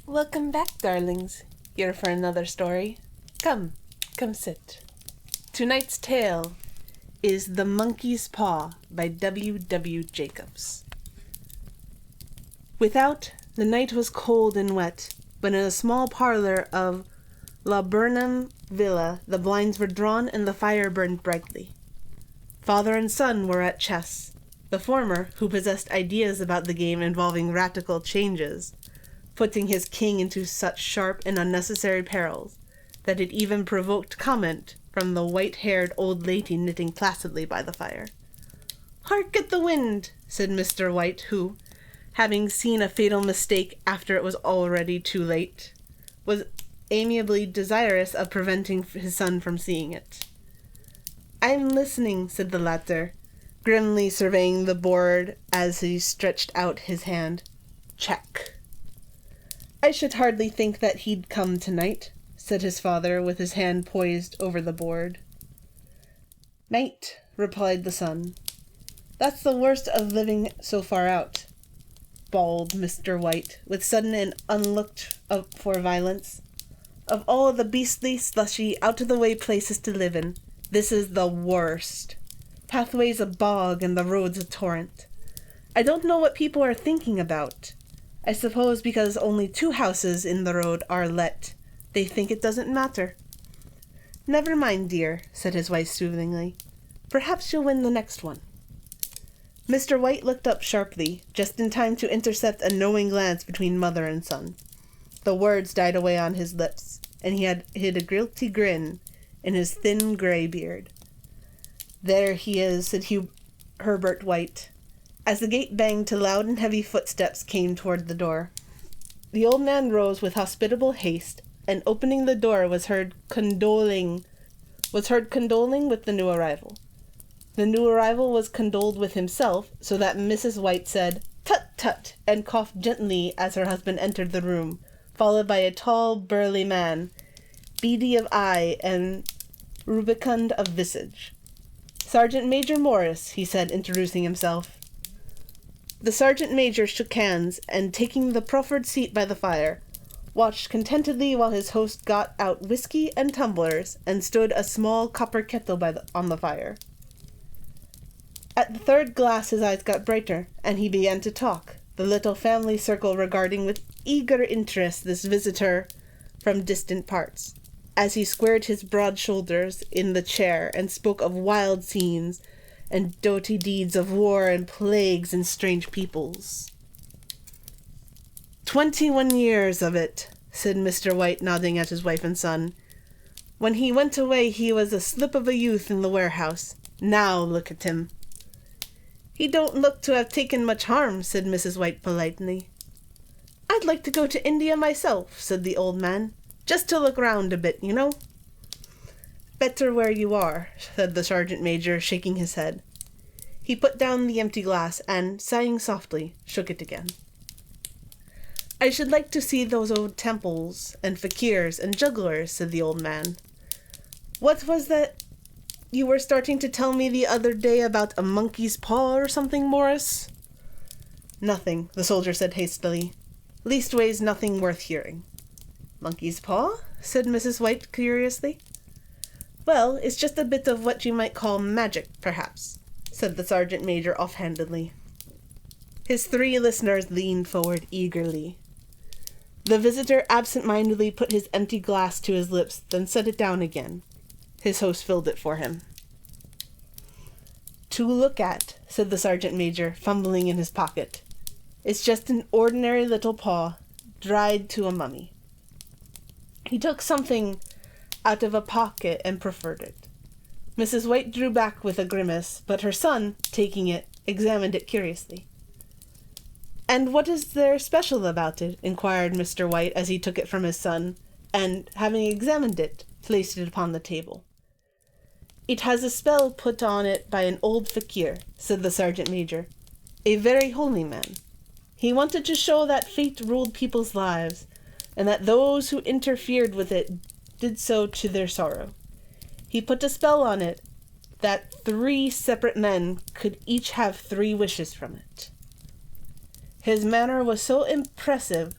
Welcome back, darlings. Here for another story. Come sit. Tonight's tale is The Monkey's Paw by W. Jacobs. Without, the night was cold and wet, but in a small parlor of La Burnham Villa the blinds were drawn and the fire burned brightly. Father and son were at chess, the former, who possessed ideas about the game involving radical changes, putting his king into such sharp and unnecessary perils that it even provoked comment from the white-haired old lady knitting placidly by the fire. "Hark at the wind," said Mr. White, who, having seen a fatal mistake after it was already too late, was amiably desirous of preventing his son from seeing it. "I'm listening," said the latter, grimly surveying the board as he stretched out his hand. "Check." "I should hardly think that he'd come tonight," said his father, with his hand poised over the board. "Mate," replied the son, "that's the worst of living so far out," bawled Mr. White, with sudden and unlooked-for violence. "Of all the beastly, slushy, out-of-the-way places to live in, this is the worst. Pathway's a bog and the road's a torrent. I don't know what people are thinking about. I suppose because only 2 houses in the road are let, they think it doesn't matter." "Never mind, dear," said his wife soothingly. "Perhaps you'll win the next one." Mr. White looked up sharply, just in time to intercept a knowing glance between mother and son. The words died away on his lips, and he had hid a guilty grin in his thin grey beard. "There he is," said Herbert White, as the gate banged to loud and heavy footsteps came toward the door. The old man rose with hospitable haste, and opening the door was heard condoling with the new arrival. The new arrival was condoled with himself, so that Mrs. White said, "Tut, tut," and coughed gently as her husband entered the room, followed by a tall, burly man, beady of eye and rubicund of visage. "Sergeant Major Morris," he said, introducing himself. The sergeant major shook hands, and taking the proffered seat by the fire, watched contentedly while his host got out whiskey and tumblers and stood a small copper kettle on the fire. At the 3rd glass his eyes got brighter, and he began to talk, the little family circle regarding with eager interest this visitor from distant parts, as he squared his broad shoulders in the chair and spoke of wild scenes and doughty deeds of war and plagues and strange peoples. 21 years of it," said Mr. White, nodding at his wife and son. "When he went away he was a slip of a youth in the warehouse. Now look at him." "He don't look to have taken much harm," said Mrs. White politely. "I'd like to go to India myself," said the old man. "Just to look round a bit, you know." "Better where you are," said the sergeant major, shaking his head. He put down the empty glass and, sighing softly, shook it again. "I should like to see those old temples and fakirs and jugglers," said the old man. "What was that you were starting to tell me the other day about a monkey's paw or something, Morris?" "Nothing," the soldier said hastily. "Leastways, nothing worth hearing." "Monkey's paw?" said Mrs. White curiously. "Well, it's just a bit of what you might call magic, perhaps," said the sergeant major offhandedly. His 3 listeners leaned forward eagerly. The visitor absent-mindedly put his empty glass to his lips, then set it down again. His host filled it for him. "To look at," said the sergeant major, fumbling in his pocket. "It's just an ordinary little paw, dried to a mummy." He took something out of a pocket and proffered it. Mrs. White drew back with a grimace, but her son, taking it, examined it curiously. "And what is there special about it?" inquired Mr. White as he took it from his son, and, having examined it, placed it upon the table. "It has a spell put on it by an old fakir," said the sergeant major, "a very holy man. He wanted to show that fate ruled people's lives, and that those who interfered with it did so to their sorrow. He put a spell on it that 3 separate men could each have 3 wishes from it. His manner was so impressive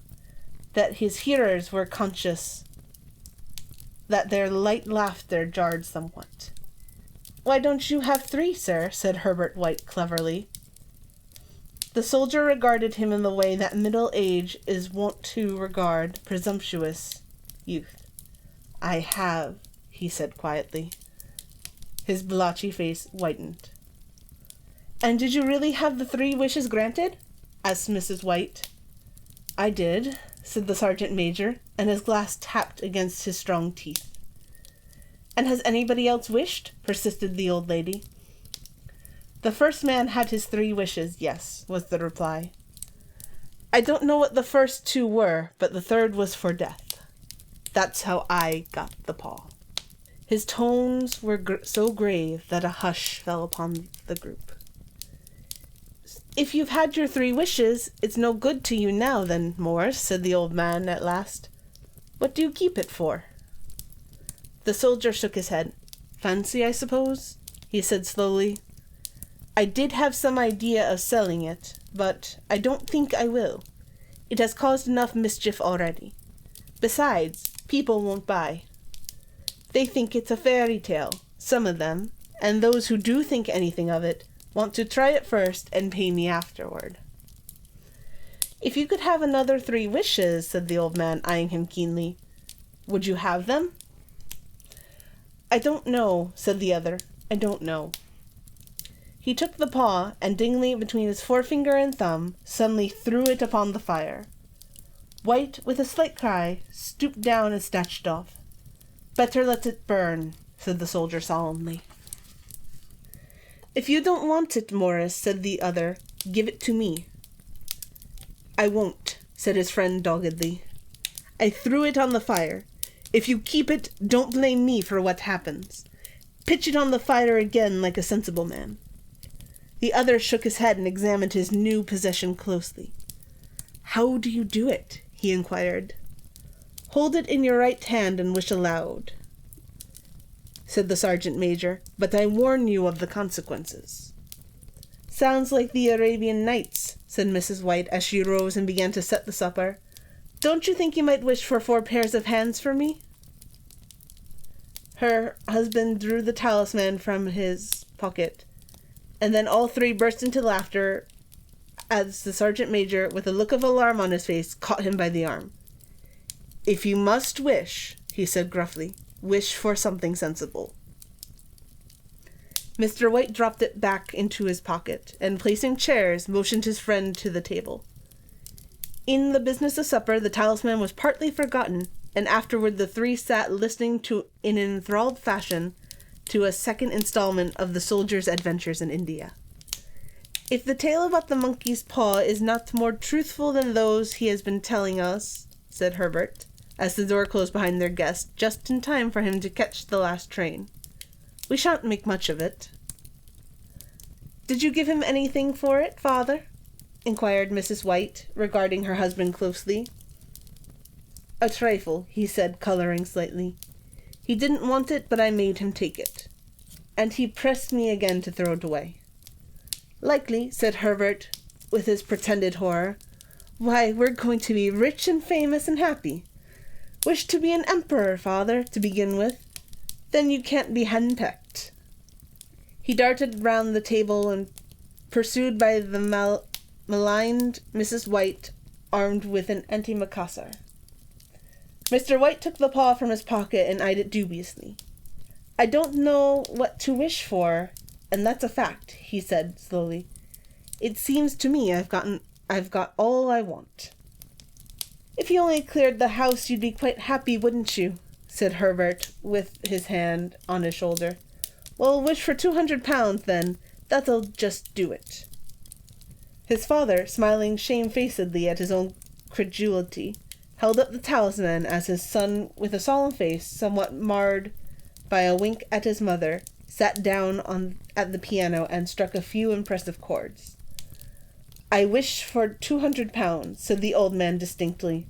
that his hearers were conscious that their light laughter jarred somewhat. "Why don't you have 3, sir?" said Herbert White cleverly. The soldier regarded him in the way that middle age is wont to regard presumptuous youth. "I have," he said quietly. His blotchy face whitened. "And did you really have the 3 wishes granted?" asked Mrs. White. "I did," said the sergeant major, and his glass tapped against his strong teeth. "And has anybody else wished?" persisted the old lady. "The first man had his 3 wishes, yes," was the reply. "I don't know what the first 2 were, but the 3rd was for death. That's how I got the paw." His tones were so grave that a hush fell upon the group. "If you've had your 3 wishes, it's no good to you now, then, Morris," said the old man at last. "What do you keep it for?" The soldier shook his head. "Fancy, I suppose," he said slowly. "I did have some idea of selling it, but I don't think I will. It has caused enough mischief already. Besides, people won't buy. They think it's a fairy tale, some of them, and those who do think anything of it want to try it first and pay me afterward." "If you could have another 3 wishes," said the old man, eyeing him keenly, "would you have them?" "I don't know," said the other. "I don't know." He took the paw, and dangling it between his forefinger and thumb, suddenly threw it upon the fire. White, with a slight cry, stooped down and snatched it off. "Better let it burn," said the soldier solemnly. "If you don't want it, Morris," said the other, "give it to me." "I won't," said his friend doggedly. "I threw it on the fire. If you keep it, don't blame me for what happens. Pitch it on the fire again like a sensible man." The other shook his head and examined his new possession closely. "How do you do it?" he inquired. "Hold it in your right hand and wish aloud," said the sergeant major, "but I warn you of the consequences." "Sounds like the Arabian Nights," said Mrs. White as she rose and began to set the supper. "Don't you think you might wish for 4 pairs of hands for me?" Her husband drew the talisman from his pocket, and then all 3 burst into laughter as the sergeant major, with a look of alarm on his face, caught him by the arm. "If you must wish," he said gruffly, "wish for something sensible." Mr. White dropped it back into his pocket, and placing chairs, motioned his friend to the table. In the business of supper, the talisman was partly forgotten, and afterward the 3 sat listening in an enthralled fashion to a second installment of the soldier's adventures in India. "If the tale about the monkey's paw is not more truthful than those he has been telling us," said Herbert, as the door closed behind their guest, just in time for him to catch the last train, "we shan't make much of it." "Did you give him anything for it, father?" inquired Mrs. White, regarding her husband closely. "A trifle," he said, coloring slightly. "He didn't want it, but I made him take it. And he pressed me again to throw it away." "Likely," said Herbert, with his pretended horror. "Why, we're going to be rich and famous and happy. Wish to be an emperor, father, to begin with. Then you can't be henpecked." He darted round the table and, pursued by the maligned Mrs. White, armed with an antimacassar. Mr. White took the paw from his pocket and eyed it dubiously. "I don't know what to wish for, and that's a fact," he said slowly. "It seems to me I've got all I want." "If you only cleared the house, you'd be quite happy, wouldn't you?" said Herbert, with his hand on his shoulder. "Well, wish for £200, then. That'll just do it." His father, smiling shamefacedly at his own credulity, held up the talisman as his son, with a solemn face, somewhat marred by a wink at his mother, sat down at the piano and struck a few impressive chords. "I wish for £200, said the old man distinctly.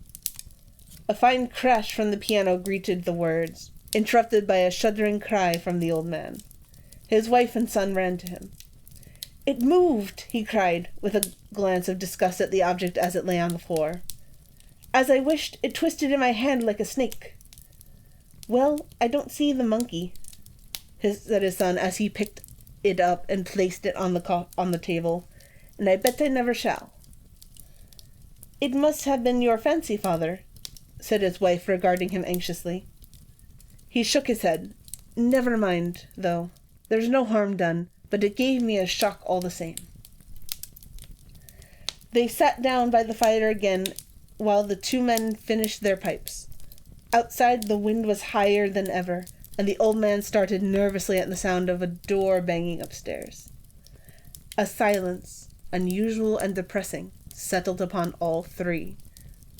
A fine crash from the piano greeted the words, interrupted by a shuddering cry from the old man. His wife and son ran to him. "It moved!" he cried, with a glance of disgust at the object as it lay on the floor. As I wished, it twisted in my hand like a snake. Well, I don't see the monkey, said his son as he picked it up and placed it on the table, and I bet I never shall. It must have been your fancy, father, said his wife, regarding him anxiously. He shook his head. Never mind, though. There's no harm done, but it gave me a shock all the same. They sat down by the fire again while the two men finished their pipes. Outside the wind was higher than ever, and the old man started nervously at the sound of a door banging upstairs. A silence, unusual and depressing, settled upon all three,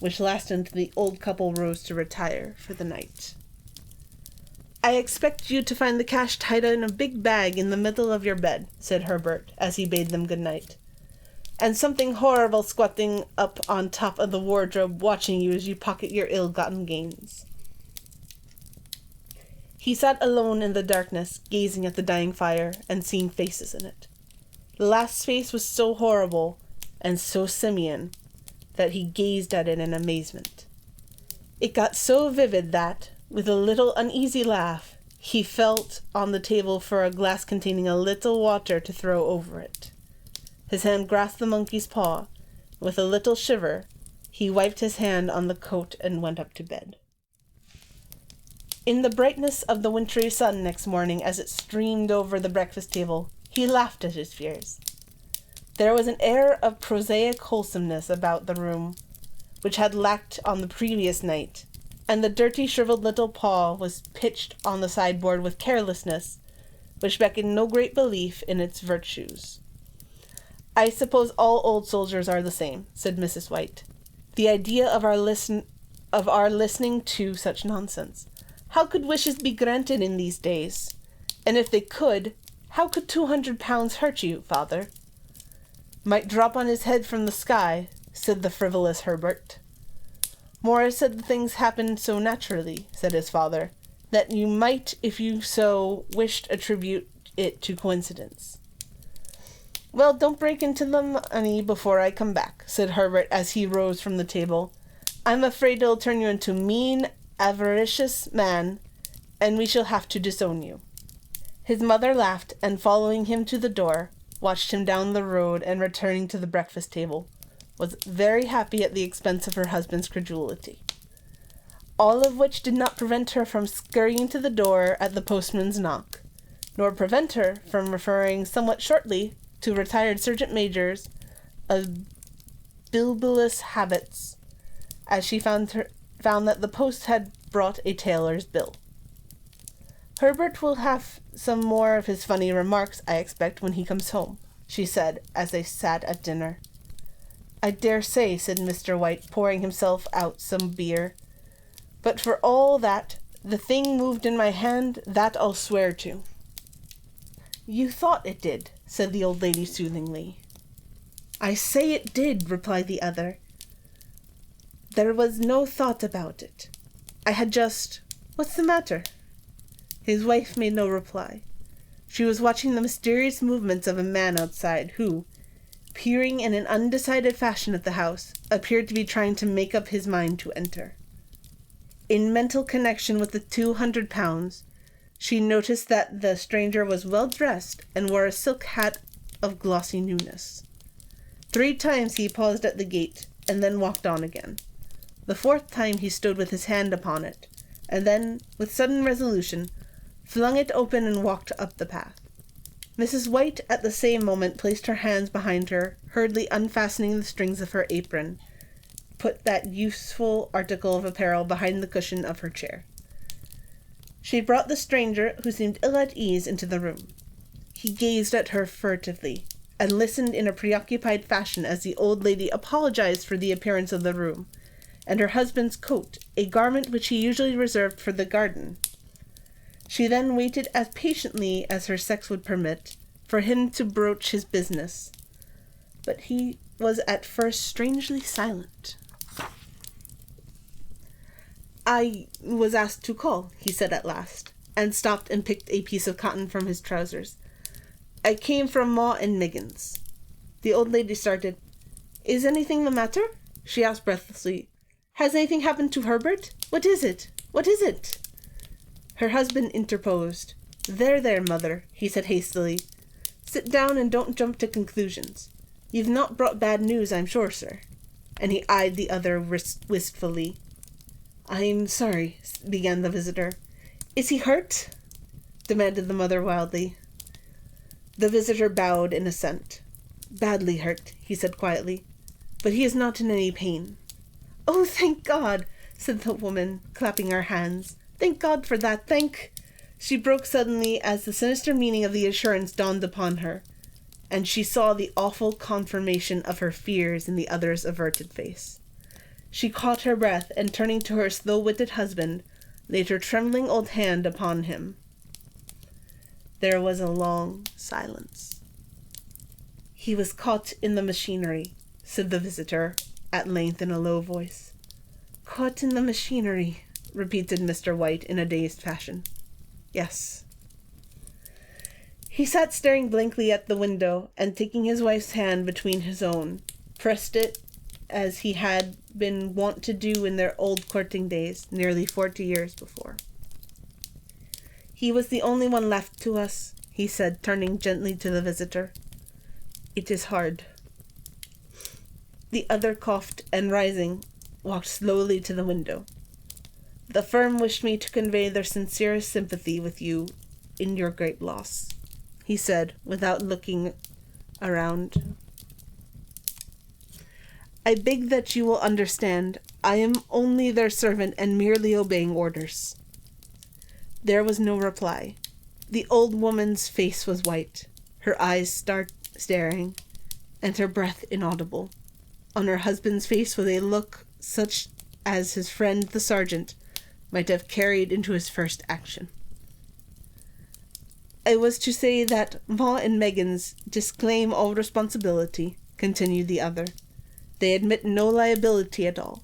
which lasted until the old couple rose to retire for the night. I expect you to find the cash tied in a big bag in the middle of your bed, said Herbert, as he bade them good night, and something horrible squatting up on top of the wardrobe watching you as you pocket your ill-gotten gains. He sat alone in the darkness, gazing at the dying fire and seeing faces in it. The last face was so horrible and so simian that he gazed at it in amazement. It got so vivid that, with a little uneasy laugh, he felt on the table for a glass containing a little water to throw over it. His hand grasped the monkey's paw. With a little shiver, he wiped his hand on the coat and went up to bed. In the brightness of the wintry sun next morning, as it streamed over the breakfast table, he laughed at his fears. There was an air of prosaic wholesomeness about the room, which had lacked on the previous night, and the dirty, shriveled little paw was pitched on the sideboard with carelessness, which beckoned no great belief in its virtues. I suppose all old soldiers are the same, said Mrs. White. The idea of our listening to such nonsense. How could wishes be granted in these days? And if they could, how could 200 pounds hurt you, father? Might drop on his head from the sky, said the frivolous Herbert. Morris said the things happened so naturally, said his father, that you might, if you so wished, attribute it to coincidence. Well, don't break into the money before I come back, said Herbert as he rose from the table. I'm afraid it'll turn you into a mean, avaricious man, and we shall have to disown you. His mother laughed, and following him to the door, watched him down the road and returning to the breakfast table, was very happy at the expense of her husband's credulity. All of which did not prevent her from scurrying to the door at the postman's knock, nor prevent her from referring somewhat shortly to retired sergeant majors of bibulous habits, as she found that the post had brought a tailor's bill. Herbert will have some more of his funny remarks, I expect, when he comes home, she said, as they sat at dinner. I dare say, said Mr. White, pouring himself out some beer. But for all that, the thing moved in my hand, that I'll swear to. You thought it did, said the old lady soothingly. I say it did, replied the other. There was no thought about it. I had just... What's the matter? His wife made no reply. She was watching the mysterious movements of a man outside who, peering in an undecided fashion at the house, appeared to be trying to make up his mind to enter. In mental connection with the 200 pounds, she noticed that the stranger was well dressed and wore a silk hat of glossy newness. 3 times he paused at the gate and then walked on again. The 4th time he stood with his hand upon it, and then, with sudden resolution, flung it open and walked up the path. Mrs. White at the same moment placed her hands behind her, hurriedly unfastening the strings of her apron, put that useful article of apparel behind the cushion of her chair. She brought the stranger, who seemed ill at ease, into the room. He gazed at her furtively, and listened in a preoccupied fashion as the old lady apologized for the appearance of the room, and her husband's coat, a garment which he usually reserved for the garden. She then waited as patiently as her sex would permit for him to broach his business, but he was at first strangely silent. I was asked to call, he said at last, and stopped and picked a piece of cotton from his trousers. I came from Ma and Megan's. The old lady started. Is anything the matter? She asked breathlessly. Has anything happened to Herbert? What is it? What is it? Her husband interposed. There, mother, he said hastily. Sit down and don't jump to conclusions. You've not brought bad news, I'm sure, sir. And he eyed the other wistfully. I'm sorry, began the visitor. Is he hurt? Demanded the mother wildly. The visitor bowed in assent. Badly hurt, he said quietly, but he is not in any pain. Oh, thank God, said the woman, clapping her hands. Thank God for that, She broke suddenly as the sinister meaning of the assurance dawned upon her, and she saw the awful confirmation of her fears in the other's averted face. She caught her breath, and turning to her slow-witted husband, laid her trembling old hand upon him. There was a long silence. He was caught in the machinery, said the visitor, at length in a low voice. Caught in the machinery, repeated Mr. White in a dazed fashion. Yes. He sat staring blankly at the window, and taking his wife's hand between his own, pressed it as he had been wont to do in their old courting days, nearly 40 years before. He was the only one left to us, he said, turning gently to the visitor. It is hard. The other coughed and, rising, walked slowly to the window. The firm wished me to convey their sincerest sympathy with you in your great loss, he said, without looking around. I beg that you will understand, I am only their servant and merely obeying orders. There was no reply. The old woman's face was white, her eyes staring, and her breath inaudible. On her husband's face was a look such as his friend the sergeant might have carried into his first action. I was to say that Ma and Meggins disclaim all responsibility, continued the other. They admit no liability at all,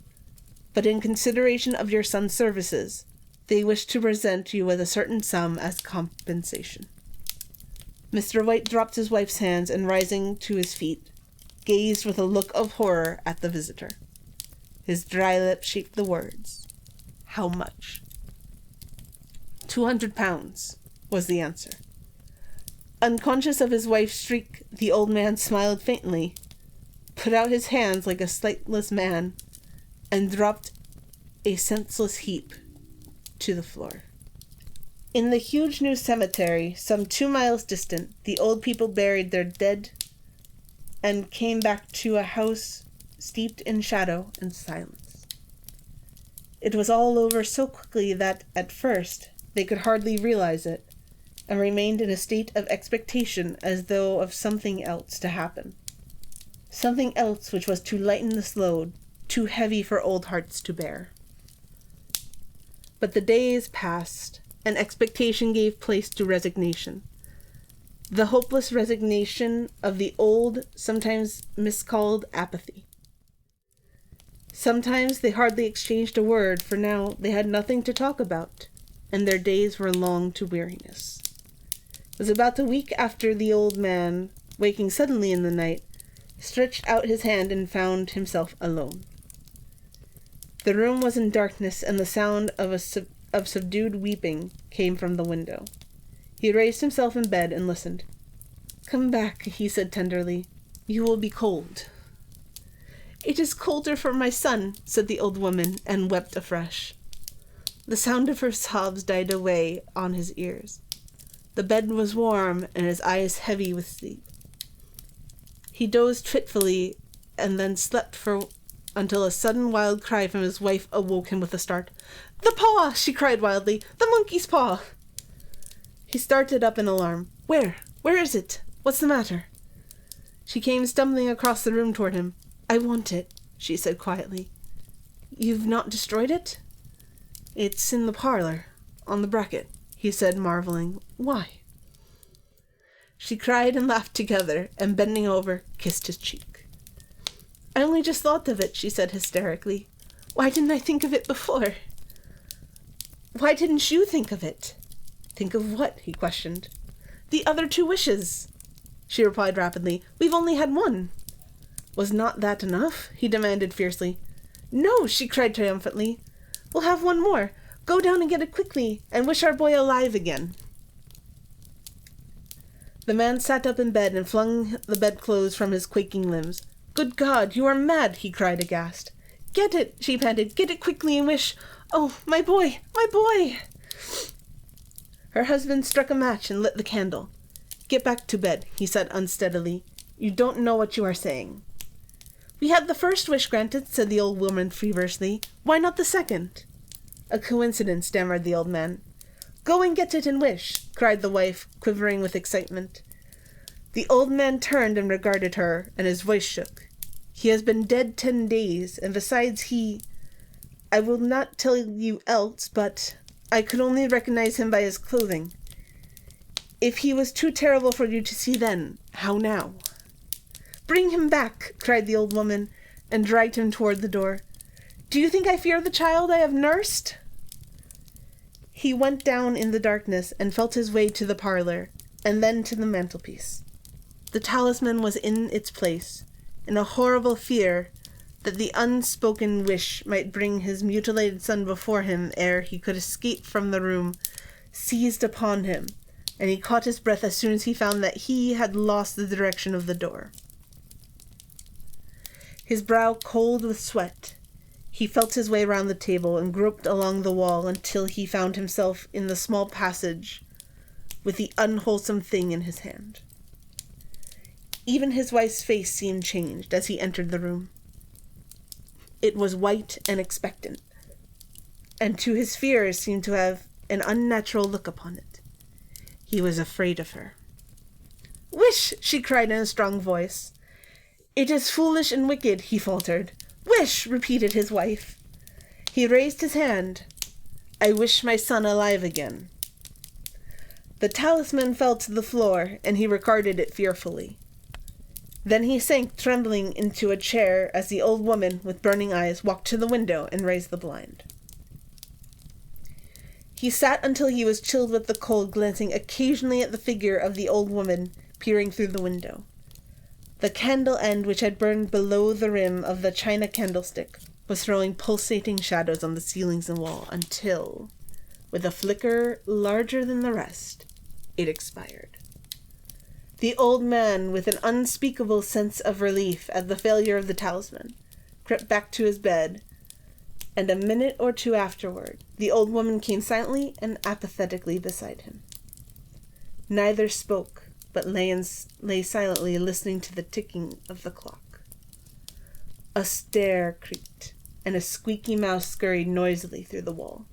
but in consideration of your son's services, they wish to present you with a certain sum as compensation. Mr. White dropped his wife's hands and, rising to his feet, gazed with a look of horror at the visitor. His dry lips shaped the words. How much? 200 pounds, was the answer. Unconscious of his wife's shriek, the old man smiled faintly, put out his hands like a sightless man, and dropped a senseless heap to the floor. In the huge new cemetery, some 2 miles distant, the old people buried their dead and came back to a house steeped in shadow and silence. It was all over so quickly that, at first, they could hardly realize it, and remained in a state of expectation as though of something else to happen. Something else which was to lighten this load, too heavy for old hearts to bear. But the days passed, and expectation gave place to resignation. The hopeless resignation of the old, sometimes miscalled apathy. Sometimes they hardly exchanged a word, for now they had nothing to talk about, and their days were long to weariness. It was about a week after the old man, waking suddenly in the night, stretched out his hand and found himself alone. The room was in darkness, and the sound of subdued weeping came from the window. He raised himself in bed and listened. "Come back," he said tenderly. "You will be cold." "It is colder for my son," said the old woman, and wept afresh. The sound of her sobs died away on his ears. The bed was warm, and his eyes heavy with sleep. He dozed fitfully, and then slept until a sudden wild cry from his wife awoke him with a start. "The paw!" she cried wildly. "The monkey's paw!" He started up in alarm. Where is it? What's the matter?" She came stumbling across the room toward him. "I want it," she said quietly. "You've not destroyed it?" "It's in the parlor, on the bracket," he said, marveling. "Why?" She cried and laughed together, and bending over, kissed his cheek. "I only just thought of it," she said hysterically. "Why didn't I think of it before?" "Why didn't you think of it?" "Think of what?" he questioned. "The other 2 wishes," she replied rapidly. "We've only had one." "Was not that enough?" he demanded fiercely. "No," she cried triumphantly. "We'll have one more. Go down and get it quickly, and wish our boy alive again." The man sat up in bed and flung the bedclothes from his quaking limbs. "Good God, you are mad," he cried aghast. "Get it," she panted. "Get it quickly and wish... Oh, my boy, my boy!" Her husband struck a match and lit the candle. "Get back to bed," he said unsteadily. "You don't know what you are saying." "We had the first wish granted," said the old woman feverishly. "Why not the second?" "A coincidence," stammered the old man. "Go and get it and wish," cried the wife, quivering with excitement. The old man turned and regarded her, and his voice shook. "He has been dead 10 days, and besides I will not tell you else, but I could only recognize him by his clothing. If he was too terrible for you to see then, how now?" "Bring him back," cried the old woman, and dragged him toward the door. "Do you think I fear the child I have nursed?" He went down in the darkness and felt his way to the parlor, and then to the mantelpiece. The talisman was in its place, and a horrible fear that the unspoken wish might bring his mutilated son before him ere he could escape from the room seized upon him, and he caught his breath as soon as he found that he had lost the direction of the door. His brow cold with sweat, he felt his way round the table and groped along the wall until he found himself in the small passage with the unwholesome thing in his hand. Even his wife's face seemed changed as he entered the room. It was white and expectant, and to his fears seemed to have an unnatural look upon it. He was afraid of her. "Wish!" she cried in a strong voice. "It is foolish and wicked," he faltered. "Wish!" repeated his wife. He raised his hand. "I wish my son alive again." The talisman fell to the floor, and he regarded it fearfully. Then he sank trembling into a chair as the old woman, with burning eyes, walked to the window and raised the blind. He sat until he was chilled with the cold, glancing occasionally at the figure of the old woman peering through the window. The candle end, which had burned below the rim of the china candlestick, was throwing pulsating shadows on the ceilings and wall until, with a flicker larger than the rest, it expired. The old man, with an unspeakable sense of relief at the failure of the talisman, crept back to his bed, and a minute or two afterward, the old woman came silently and apathetically beside him. Neither spoke, but lay silently listening to the ticking of the clock. A stair creaked, and a squeaky mouse scurried noisily through the wall.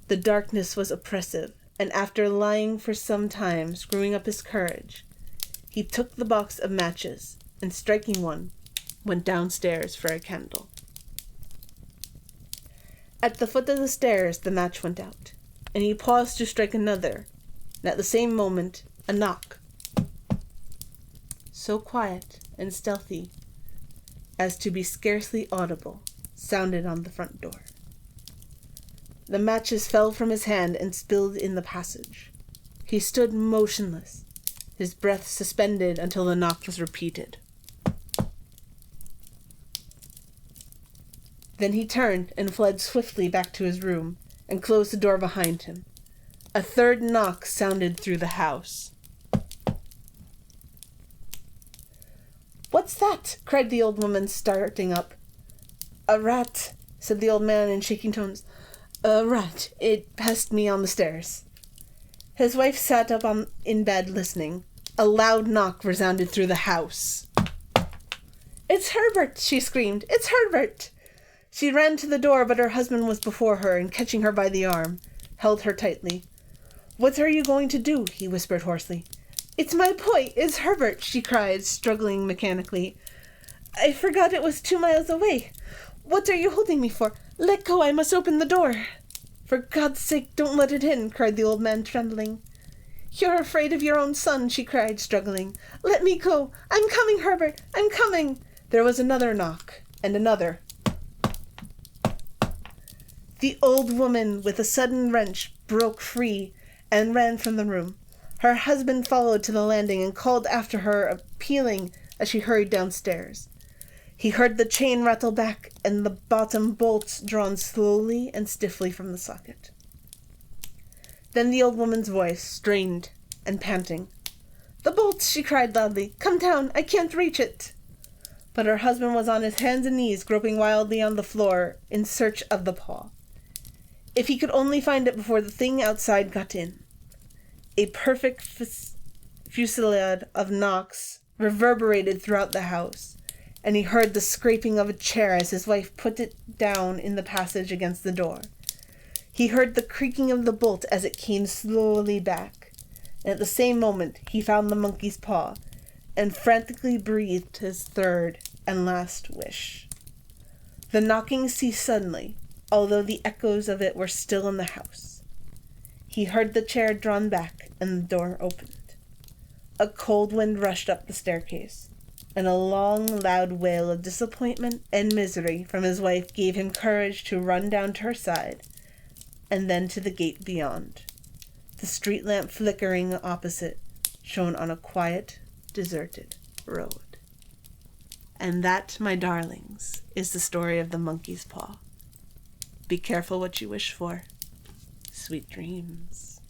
The darkness was oppressive, and after lying for some time, screwing up his courage, he took the box of matches, and striking one, went downstairs for a candle. At the foot of the stairs the match went out, and he paused to strike another, and at the same moment a knock, so quiet and stealthy as to be scarcely audible, sounded on the front door. The matches fell from his hand and spilled in the passage. He stood motionless, his breath suspended until the knock was repeated. Then he turned and fled swiftly back to his room and closed the door behind him. A third knock sounded through the house. "What's that?" cried the old woman, starting up. "A rat," said the old man in shaking tones. "A rat. It passed me on the stairs." His wife sat up in bed listening. A loud knock resounded through the house. "It's Herbert!" she screamed. "It's Herbert!" She ran to the door, but her husband was before her, and catching her by the arm, held her tightly. "What are you going to do?" he whispered hoarsely. "It's my boy! It's Herbert!" she cried, struggling mechanically. "I forgot it was 2 miles away. What are you holding me for? Let go, I must open the door." "For God's sake, don't let it in," cried the old man, trembling. "You're afraid of your own son," she cried, struggling. "Let me go. I'm coming, Herbert. I'm coming." There was another knock, and another. The old woman, with a sudden wrench, broke free and ran from the room. Her husband followed to the landing and called after her, appealing as she hurried downstairs. He heard the chain rattle back and the bottom bolts drawn slowly and stiffly from the socket. Then the old woman's voice, strained and panting. "The bolts!" she cried loudly. "Come down! I can't reach it!" But her husband was on his hands and knees, groping wildly on the floor in search of the paw. If he could only find it before the thing outside got in. A perfect fusillade of knocks reverberated throughout the house, and he heard the scraping of a chair as his wife put it down in the passage against the door. He heard the creaking of the bolt as it came slowly back, and at the same moment he found the monkey's paw, and frantically breathed his third and last wish. The knocking ceased suddenly, although the echoes of it were still in the house. He heard the chair drawn back and the door opened. A cold wind rushed up the staircase, and a long, loud wail of disappointment and misery from his wife gave him courage to run down to her side, and then to the gate beyond. The street lamp flickering opposite shone on a quiet, deserted road. And that, my darlings, is the story of the monkey's paw. Be careful what you wish for. Sweet dreams.